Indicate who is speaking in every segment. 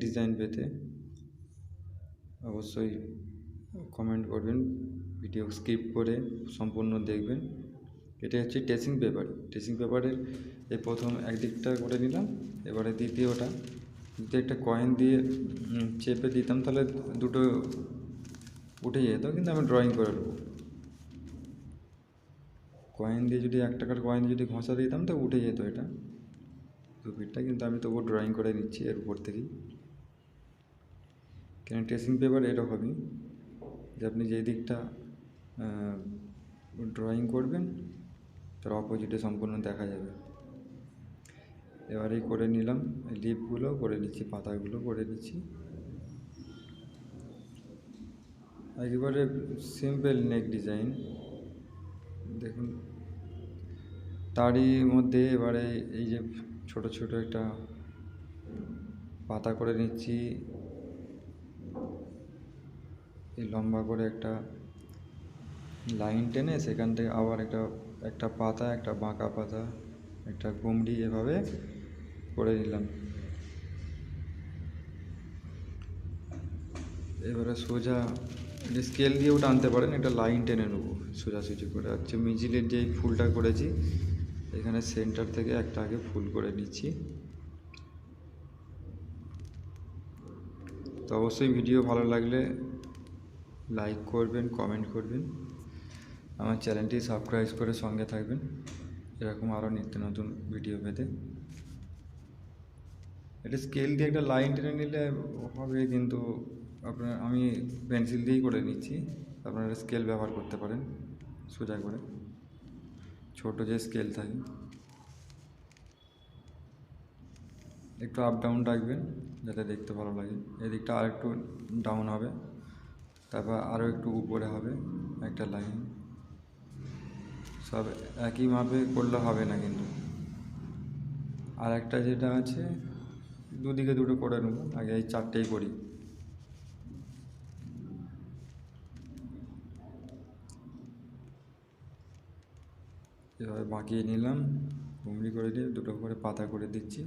Speaker 1: Design পেতে অবশ্যই comment করবেন, ভিডিও স্কিপ করে সম্পূর্ণ দেখবেন। এটা হচ্ছে ট্রেসিং পেপার। ট্রেসিং পেপারের এই প্রথম একদিকটা করে নিলাম, এবারে দ্বিতীয়টা যদি একটা কয়েন দিয়ে চেপে দিতাম তাহলে দুটো উঠে যেত, কিন্তু আমি ড্রয়িং করে নেবো। কয়েন দিয়ে যদি 1 টাকার কয়েন যদি ঘষা দিতাম তো উঠে যেত এটা দু পিঠটা, কিন্তু আমি তবুও ড্রয়িং করে নিচ্ছি এর উপর থেকেই। কেন ট্রেসিং পেপার এরকমই যে আপনি যেই দিকটা ড্রয়িং করবেন তার অপোজিটে সম্পূর্ণ দেখা যাবে। এবারেই করে নিলাম, লিপগুলো করে নিচ্ছি, পাতাগুলো করে নিচ্ছি। একেবারে সিম্পল নেক ডিজাইন দেখুন। তারই মধ্যে এবারে এই যে ছোট ছোট একটা পাতা করে নিচ্ছি, এই লম্বা করে একটা লাইন টেনে সেখান থেকে আবার একটা পাতা, একটা বাঁকা পাতা, একটা গুমড়ি এভাবে করে নিলাম। এবারে সোজা স্কেল দিয়েও টানতে পারেন, একটা লাইন টেনে নেবো সোজাসুজি করে। হচ্ছে মিজিলের যে ফুলটা করেছি এখানে সেন্টার থেকে একটা আগে ফুল করে নিচ্ছি। তো অবশ্যই ভিডিও ভালো লাগলে লাইক করবেন, কমেন্ট করবেন, আমার চ্যানেলটি সাবস্ক্রাইব করে সঙ্গে থাকবেন এরকম আরও নিত্য নতুন ভিডিও পেতে। এটা স্কেল দিয়ে একটা লাইন টেনে নিলে হবে, কিন্তু আমি পেন্সিল দিয়েই করে নিচ্ছি, আপনারা স্কেল ব্যবহার করতে পারেন সোজা করে, ছোট যে স্কেল থাকে। একটু আপ ডাউন রাখবেন যাতে দেখতে ভালো লাগে। এদিকটা আর একটু ডাউন হবে, তারপর আরও একটু উপরে হবে একটা লাইন। সব একই মাপে করলে হবে না কিন্তু। আর একটা যেটা আছে দুদিকে দুটো করে নেব, আগে এই 4টেই করি। এভাবে বাঁকিয়ে নিলাম, ঘুমড়ি করে দিয়ে দুটো করে পাতা করে দিচ্ছি।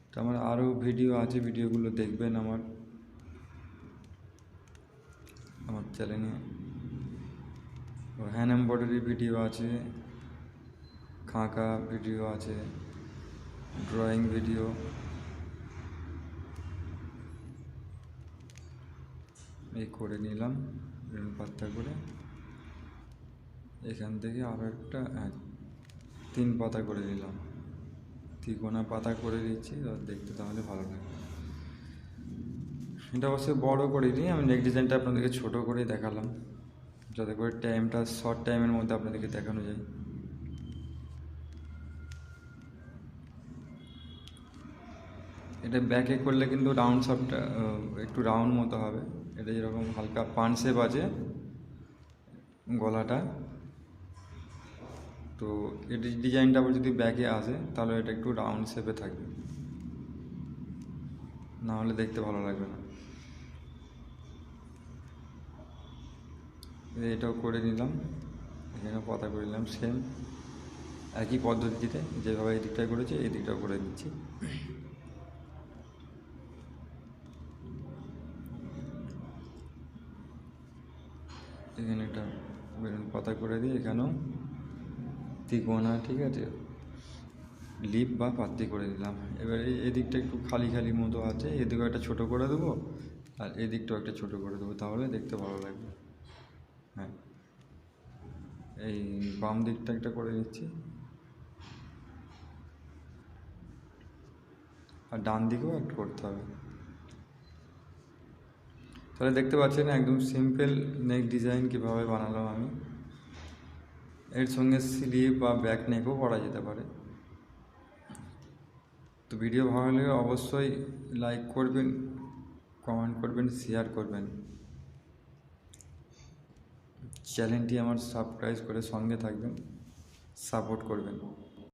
Speaker 1: তো আমার আরও ভিডিও আছে, ভিডিওগুলো দেখবেন আমার চ্যানেলে। হ্যান্ড এমব্রয়ডারি ভিডিও আছে, খাঁকা ভিডিও আছে, ড্রয়িং ভিডিও। এই করে নিলাম পাতা করে, এখান থেকে আরও একটা 3 পাতা করে নিলাম, তিকোনা পাতা করে দিচ্ছি, দেখতে তাহলে ভালো লাগে। এটা অবশ্যই বড় করিনি, আমি নেক ডিজাইনটা আপনাদেরকে ছোট করেই দেখালাম যাতে করে টাইমটা শর্ট টাইমের মধ্যে আপনাদেরকে দেখানো যায়। এটা ব্যাকে করলে কিন্তু রাউন্ড শপটা একটু রাউন্ড মতো হবে। এটা যেরকম হালকা পান শেপ আছে গলাটা, তো এই ডিজাইনটা আবার যদি ব্যাকে আসে তাহলে এটা একটু রাউন্ড শেপে থাকবে, না হলে দেখতে ভালো লাগবে না। এটাও করে নিলাম, এখানে পাতা করে নিলাম, সেম একই পদ্ধতিতে যেভাবে এই দিকটা করেছি এই দিকটাও করে দিচ্ছি। এখানে একটা বেলুন পাতা করে দিই, এখানেও তিকোনা, ঠিক আছে, লিপ বা পাত্তি করে দিলাম। এবারে এই দিকটা একটু খালি খালি মতো আছে, এদিকেও একটা ছোটো করে দেবো আর এদিকটাও একটা ছোটো করে দেবো, তাহলে দেখতে ভালো লাগবে। হ্যাঁ, এই বাম দিকটা একটা করে নিচ্ছি আর ডান দিকেও একটু করতে হবে। তাহলে দেখতে পাচ্ছেন একদম সিম্পল নেক ডিজাইন কীভাবে বানালাম আমি। এর সঙ্গে স্লিভ বা ব্যাক নেকও করা যেতে পারে। তো ভিডিও ভালো লাগলে অবশ্যই লাইক করবেন, কমেন্ট করবেন, শেয়ার করবেন, চ্যানেলটি আমার সাবস্ক্রাইব করে সঙ্গে থাকবেন, সাপোর্ট করবেন।